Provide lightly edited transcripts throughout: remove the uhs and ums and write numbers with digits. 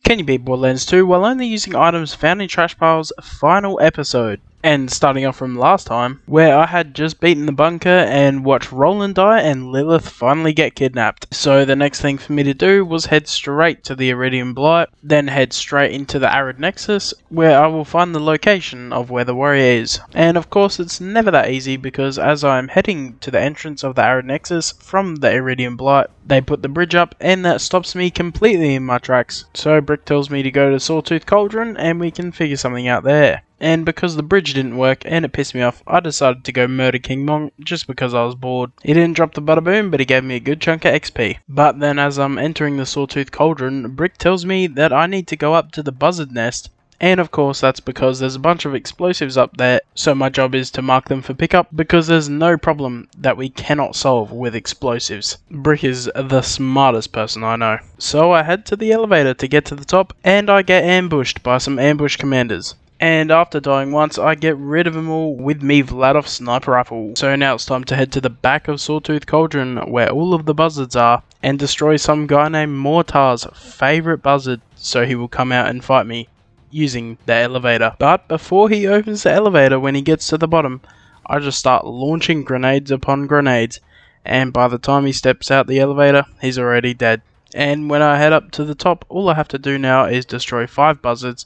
Can you beat Borderlands 2 while only using items found in trash piles? Final episode. And starting off from last time, where I had just beaten the bunker and watched Roland die and Lilith finally get kidnapped. So the next thing for me to do was head straight to the Iridium Blight, then head straight into the Arid Nexus, where I will find the location of where the warrior is. And of course it's never that easy, because as I am heading to the entrance of the Arid Nexus from the Iridium Blight, they put the bridge up and that stops me completely in my tracks. So Brick tells me to go to Sawtooth Cauldron and we can figure something out there. And because the bridge didn't work and it pissed me off, I decided to go murder King Mong just because I was bored. He didn't drop the butterboom, but he gave me a good chunk of XP. But then as I'm entering the Sawtooth Cauldron, Brick tells me that I need to go up to the buzzard nest. And of course that's because there's a bunch of explosives up there, so my job is to mark them for pickup, because there's no problem that we cannot solve with explosives. Brick is the smartest person I know. So I head to the elevator to get to the top, and I get ambushed by some ambush commanders. And after dying once, I get rid of them all with me Vladov sniper rifle. So now it's time to head to the back of Sawtooth Cauldron, where all of the buzzards are, and destroy some guy named Mortar's favourite buzzard, so he will come out and fight me using the elevator. But before he opens the elevator, when he gets to the bottom, I just start launching grenades upon grenades, and by the time he steps out the elevator, he's already dead. And when I head up to the top, all I have to do now is destroy 5 buzzards,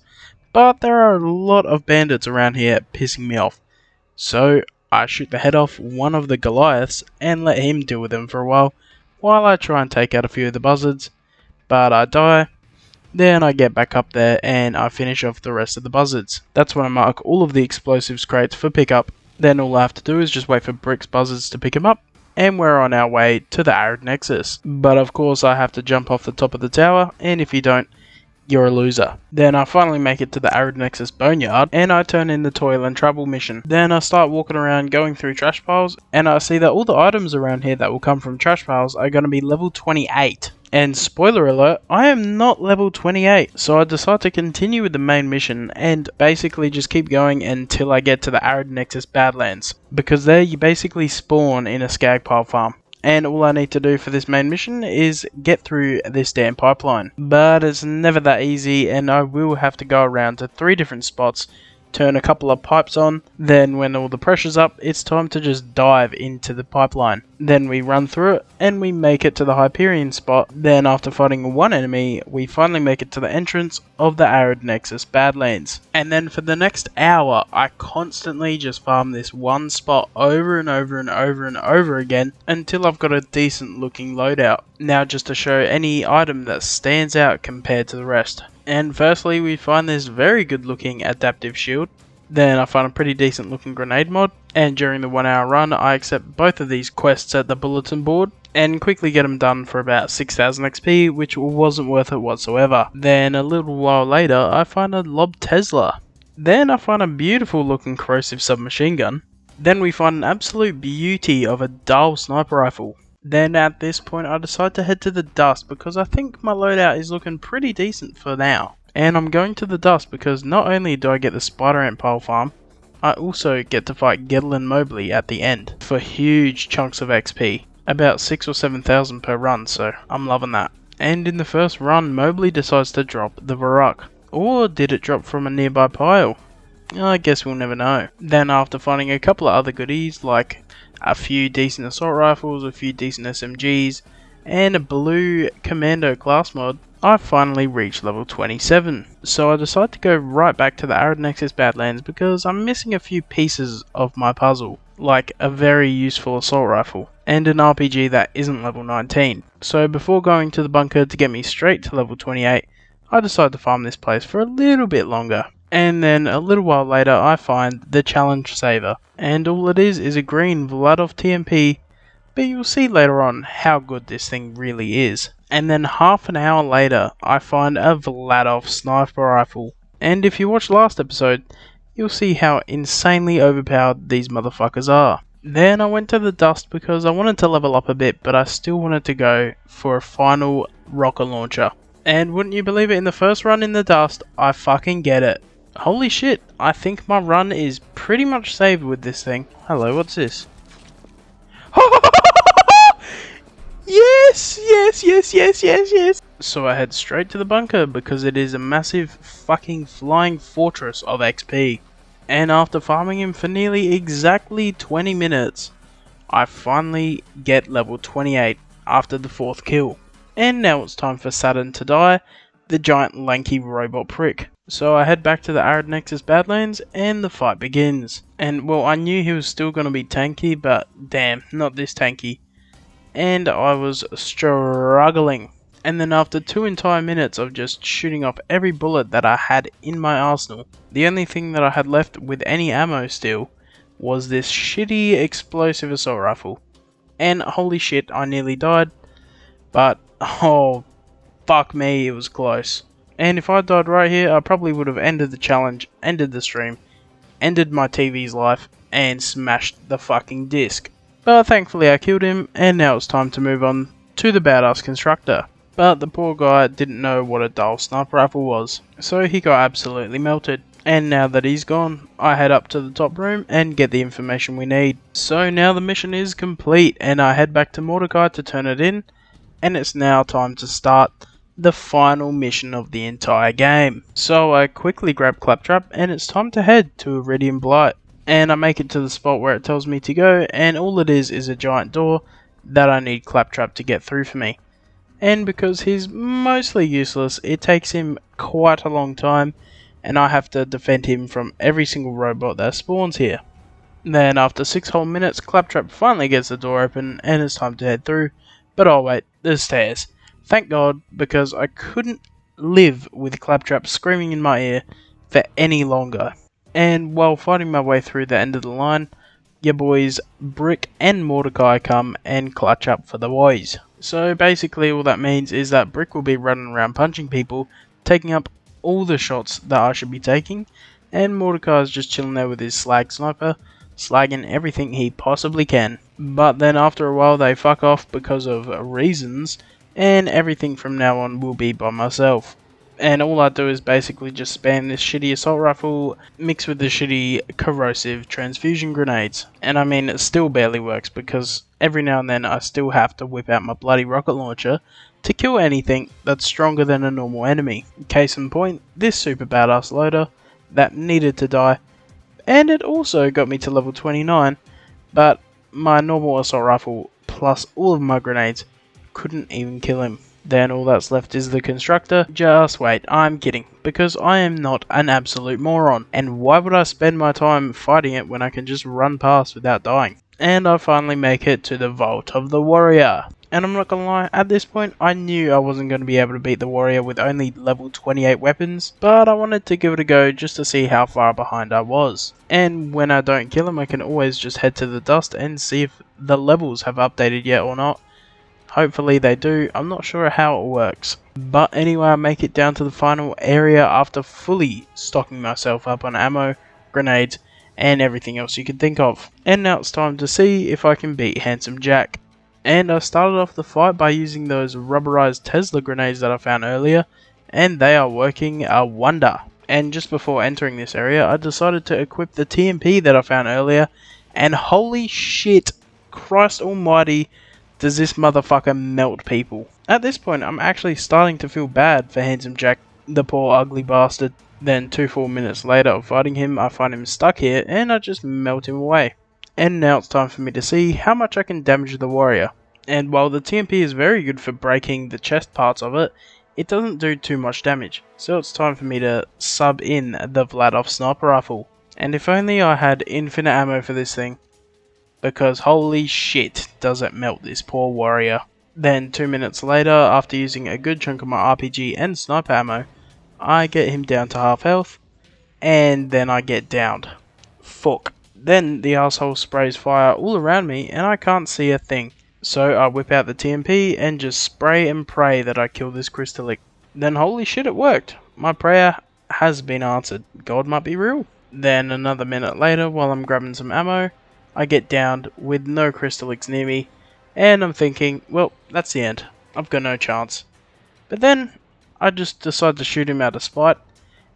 but there are a lot of bandits around here pissing me off. So I shoot the head off one of the Goliaths and let him deal with them for a while I try and take out a few of the buzzards, but I die. Then I get back up there and I finish off the rest of the buzzards. That's when I mark all of the explosives crates for pickup. Then all I have to do is just wait for Brick's buzzards to pick him up, and we're on our way to the Arid Nexus. But of course I have to jump off the top of the tower, and if you don't, you're a loser. Then I finally make it to the Arid Nexus Boneyard, and I turn in the Toil and Trouble mission. Then I start walking around going through trash piles, and I see that all the items around here that will come from trash piles are going to be level 28. And spoiler alert, I am not level 28, so I decide to continue with the main mission and basically just keep going until I get to the Arid Nexus Badlands, because there you basically spawn in a skag pile farm. And all I need to do for this main mission is get through this damn pipeline. But it's never that easy, and I will have to go around to 3 different spots, turn a couple of pipes on, then when all the pressure's up, it's time to just dive into the pipeline. Then we run through it, and we make it to the Hyperion spot. Then after fighting one enemy, we finally make it to the entrance of the Arid Nexus Badlands. And then for the next hour, I constantly just farm this one spot over and over and over and over again, until I've got a decent looking loadout. Now just to show any item that stands out compared to the rest. And firstly we find this very good looking adaptive shield. Then I find a pretty decent looking grenade mod, and during the 1 hour run I accept both of these quests at the bulletin board and quickly get them done for about 6000 XP, which wasn't worth it whatsoever. Then a little while later I find a Lob Tesla. Then I find a beautiful looking corrosive submachine gun. Then we find an absolute beauty of a dual sniper rifle. Then at this point I decide to head to the dust, because I think my loadout is looking pretty decent for now. And I'm going to the dust because not only do I get the spider ant pile farm, I also get to fight Gettle and Mobley at the end for huge chunks of XP. About 6 or 7,000 per run, so I'm loving that. And in the first run Mobley decides to drop the Varrock. Or did it drop from a nearby pile? I guess we'll never know. Then after finding a couple of other goodies like a few decent assault rifles, a few decent SMGs, and a blue commando class mod, I finally reached level 27. So I decide to go right back to the Arid Nexus Badlands because I'm missing a few pieces of my puzzle, like a very useful assault rifle, and an RPG that isn't level 19. So before going to the bunker to get me straight to level 28, I decide to farm this place for a little bit longer. And then a little while later I find the challenge saver, and all it is a green Vladov TMP, but you'll see later on how good this thing really is. And then half an hour later I find a Vladov sniper rifle, and if you watched last episode you'll see how insanely overpowered these motherfuckers are. Then I went to the dust because I wanted to level up a bit, but I still wanted to go for a final rocket launcher. And wouldn't you believe it, in the first run in the dust I fucking get it. Holy shit, I think my run is pretty much saved with this thing. Hello, what's this? Yes, yes, yes, yes, yes, yes. So I head straight to the bunker because it is a massive fucking flying fortress of XP. And after farming him for nearly exactly 20 minutes, I finally get level 28 after the 4th kill. And now it's time for Saturn to die, the giant lanky robot prick. So I head back to the Arid Nexus Badlands and the fight begins. And well, I knew he was still going to be tanky, but damn, not this tanky. And I was struggling. And then after 2 entire minutes of just shooting off every bullet that I had in my arsenal, the only thing that I had left with any ammo still was this shitty explosive assault rifle. And holy shit, I nearly died. But, oh, fuck me, it was close. And if I died right here, I probably would have ended the challenge, ended the stream, ended my TV's life, and smashed the fucking disc. But thankfully I killed him, and now it's time to move on to the badass constructor. But the poor guy didn't know what a dull sniper rifle was, so he got absolutely melted. And now that he's gone, I head up to the top room and get the information we need. So now the mission is complete, and I head back to Mordecai to turn it in, and it's now time to start the final mission of the entire game. So I quickly grab Claptrap, and it's time to head to Iridium Blight. And I make it to the spot where it tells me to go, and all it is a giant door that I need Claptrap to get through for me. And because he's mostly useless, it takes him quite a long time, and I have to defend him from every single robot that spawns here. Then after 6 whole minutes, Claptrap finally gets the door open, and it's time to head through. But oh wait, there's stairs. Thank God, because I couldn't live with Claptrap screaming in my ear for any longer. And while fighting my way through the end of the line, your boys Brick and Mordecai come and clutch up for the boys. So basically all that means is that Brick will be running around punching people, taking up all the shots that I should be taking, and Mordecai is just chilling there with his slag sniper, slagging everything he possibly can. But then after a while they fuck off because of reasons, and everything from now on will be by myself. And all I do is basically just spam this shitty assault rifle mixed with the shitty corrosive transfusion grenades. And I mean, it still barely works because every now and then I still have to whip out my bloody rocket launcher to kill anything that's stronger than a normal enemy. Case in point, this super badass loader that needed to die. And it also got me to level 29, but my normal assault rifle plus all of my grenades couldn't even kill him. Then all that's left is the constructor. Just wait, I'm kidding, because I am not an absolute moron. And why would I spend my time fighting it when I can just run past without dying? And I finally make it to the Vault of the Warrior. And I'm not gonna lie, at this point I knew I wasn't going to be able to beat the Warrior with only level 28 weapons, but I wanted to give it a go just to see how far behind I was. And when I don't kill him, I can always just head to the dust and see if the levels have updated yet or not. Hopefully they do, I'm not sure how it works. But anyway, I make it down to the final area after fully stocking myself up on ammo, grenades, and everything else you can think of. And now it's time to see if I can beat Handsome Jack. And I started off the fight by using those rubberized Tesla grenades that I found earlier, and they are working a wonder. And just before entering this area, I decided to equip the TMP that I found earlier, and holy shit, Christ almighty, does this motherfucker melt people. At this point, I'm actually starting to feel bad for Handsome Jack, the poor ugly bastard. Then 2 full minutes later of fighting him, I find him stuck here, and I just melt him away. And now it's time for me to see how much I can damage the warrior. And while the TMP is very good for breaking the chest parts of it, it doesn't do too much damage. So it's time for me to sub in the Vladov sniper rifle. And if only I had infinite ammo for this thing, because holy shit does it melt this poor warrior. Then 2 minutes later, after using a good chunk of my RPG and sniper ammo, I get him down to half health, and then I get downed. Fuck. Then the asshole sprays fire all around me and I can't see a thing. So I whip out the TMP and just spray and pray that I kill this crystallic. Then holy shit, it worked. My prayer has been answered. God might be real. Then another minute later, while I'm grabbing some ammo, I get downed with no crystallics near me, and I'm thinking, well, that's the end. I've got no chance. But then, I just decide to shoot him out of spite,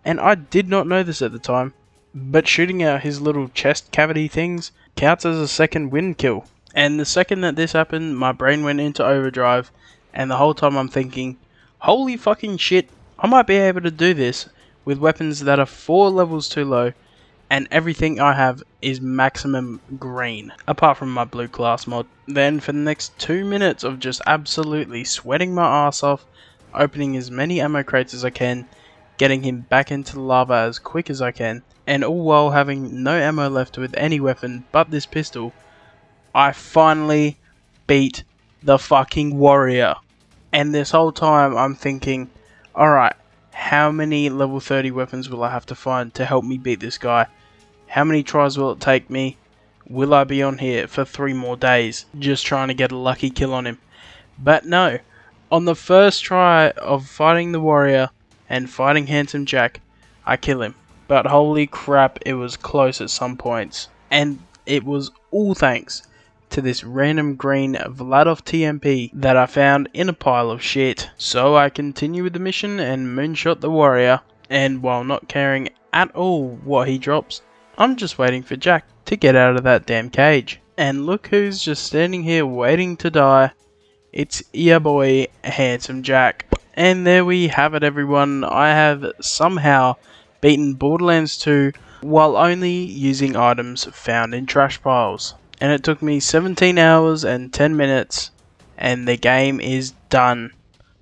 and I did not know this at the time, but shooting out his little chest cavity things counts as a second win kill. And the second that this happened, my brain went into overdrive, and the whole time I'm thinking, holy fucking shit, I might be able to do this with weapons that are 4 levels too low, and everything I have is maximum green, apart from my blue class mod. Then for the next 2 minutes of just absolutely sweating my ass off, opening as many ammo crates as I can, getting him back into the lava as quick as I can, and all while having no ammo left with any weapon but this pistol, I finally beat the fucking warrior. And this whole time I'm thinking, alright, how many level 30 weapons will I have to find to help me beat this guy? How many tries will it take me? Will I be on here for 3 more days just trying to get a lucky kill on him? But no, on the first try of fighting the warrior and fighting Handsome Jack, I kill him. But holy crap, it was close at some points. And it was all thanks to this random green Vladov TMP that I found in a pile of shit. So I continue with the mission and moonshot the warrior, and while not caring at all what he drops, I'm just waiting for Jack to get out of that damn cage. And look who's just standing here waiting to die. It's your boy, Handsome Jack. And there we have it, everyone. I have somehow beaten Borderlands 2 while only using items found in trash piles. And it took me 17 hours and 10 minutes, and the game is done.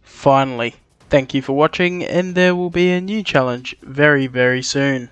Finally. Thank you for watching, and there will be a new challenge very, very soon.